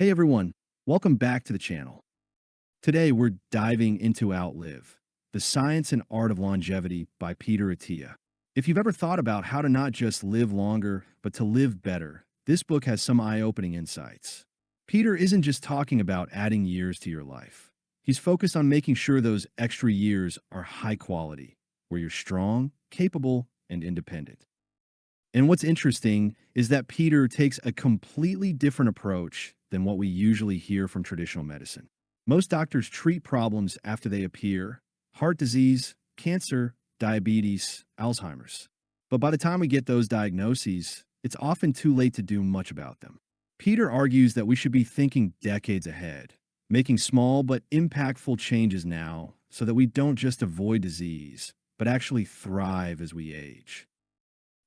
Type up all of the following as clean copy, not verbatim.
Hey everyone, welcome back to the channel. Today we're diving into Outlive, The Science and Art of Longevity by Peter Attia. If you've ever thought about how to not just live longer, but to live better, this book has some eye-opening insights. Peter isn't just talking about adding years to your life. He's focused on making sure those extra years are high quality, where you're strong, capable, and independent. And what's interesting is that Peter takes a completely different approach than what we usually hear from traditional medicine. Most doctors treat problems after they appear: heart disease, cancer, diabetes, Alzheimer's. But by the time we get those diagnoses, it's often too late to do much about them. Peter argues that we should be thinking decades ahead, making small but impactful changes now so that we don't just avoid disease, but actually thrive as we age.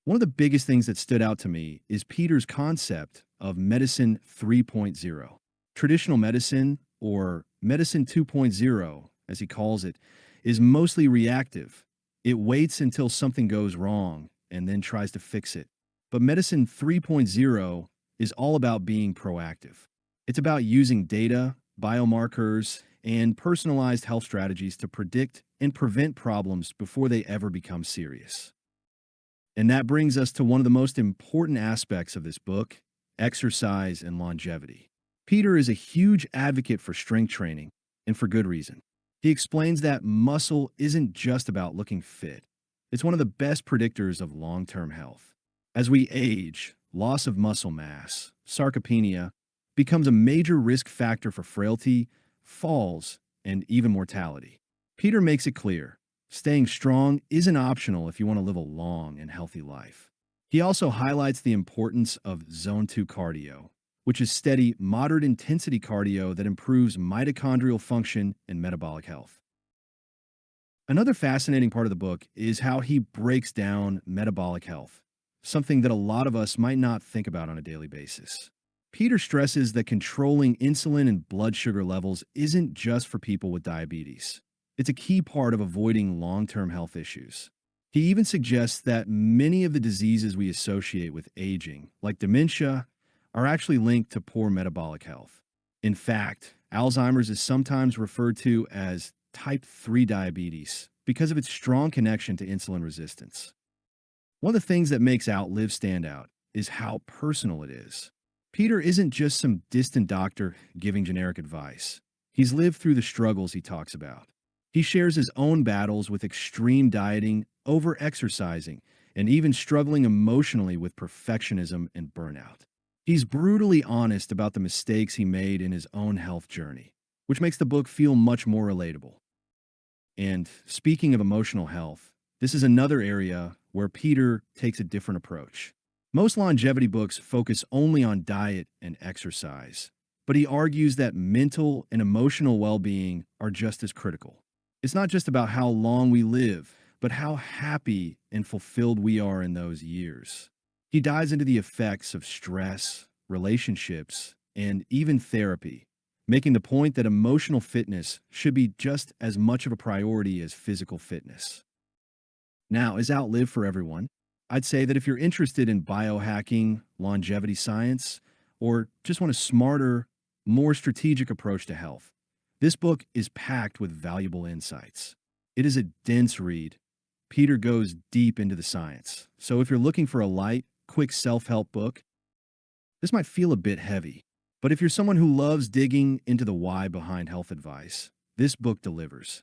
One of the biggest things that stood out to me is Peter's concept of medicine 3.0. Traditional medicine, or medicine 2.0, as he calls it, is mostly reactive. It waits until something goes wrong and then tries to fix it. But medicine 3.0 is all about being proactive. It's about using data, biomarkers, and personalized health strategies to predict and prevent problems before they ever become serious. And that brings us to one of the most important aspects of this book: exercise and longevity. Peter is a huge advocate for strength training, and for good reason. He explains that muscle isn't just about looking fit. It's one of the best predictors of long-term health. As we age, loss of muscle mass, sarcopenia, becomes a major risk factor for frailty, falls, and even mortality. Peter makes it clear: staying strong isn't optional if you want to live a long and healthy life. He also highlights the importance of Zone 2 cardio, which is steady, moderate-intensity cardio that improves mitochondrial function and metabolic health. Another fascinating part of the book is how he breaks down metabolic health, something that a lot of us might not think about on a daily basis. Peter stresses that controlling insulin and blood sugar levels isn't just for people with diabetes. It's a key part of avoiding long-term health issues. He even suggests that many of the diseases we associate with aging, like dementia, are actually linked to poor metabolic health. In fact, Alzheimer's is sometimes referred to as type 3 diabetes because of its strong connection to insulin resistance. One of the things that makes Outlive stand out is how personal it is. Peter isn't just some distant doctor giving generic advice. He's lived through the struggles he talks about. He shares his own battles with extreme dieting, over-exercising, and even struggling emotionally with perfectionism and burnout. He's brutally honest about the mistakes he made in his own health journey, which makes the book feel much more relatable. And speaking of emotional health, this is another area where Peter takes a different approach. Most longevity books focus only on diet and exercise, but he argues that mental and emotional well-being are just as critical. It's not just about how long we live, but how happy and fulfilled we are in those years. He dives into the effects of stress, relationships, and even therapy, making the point that emotional fitness should be just as much of a priority as physical fitness. Now, is Outlive for everyone? I'd say that if you're interested in biohacking, longevity science, or just want a smarter, more strategic approach to health, this book is packed with valuable insights. It is a dense read. Peter goes deep into the science. So if you're looking for a light, quick self-help book, this might feel a bit heavy. But if you're someone who loves digging into the why behind health advice, this book delivers.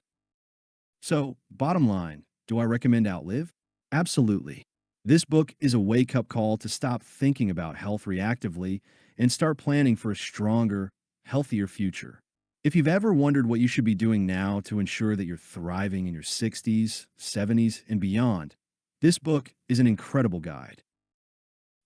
So, bottom line, do I recommend Outlive? Absolutely. This book is a wake-up call to stop thinking about health reactively and start planning for a stronger, healthier future. If you've ever wondered what you should be doing now to ensure that you're thriving in your 60s, 70s, and beyond, this book is an incredible guide.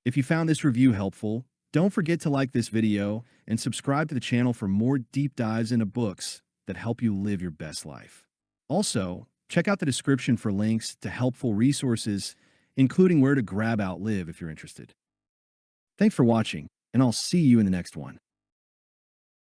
If you found this review helpful, don't forget to like this video and subscribe to the channel for more deep dives into books that help you live your best life. Also, check out the description for links to helpful resources, including where to grab Outlive if you're interested. Thanks for watching, and I'll see you in the next one.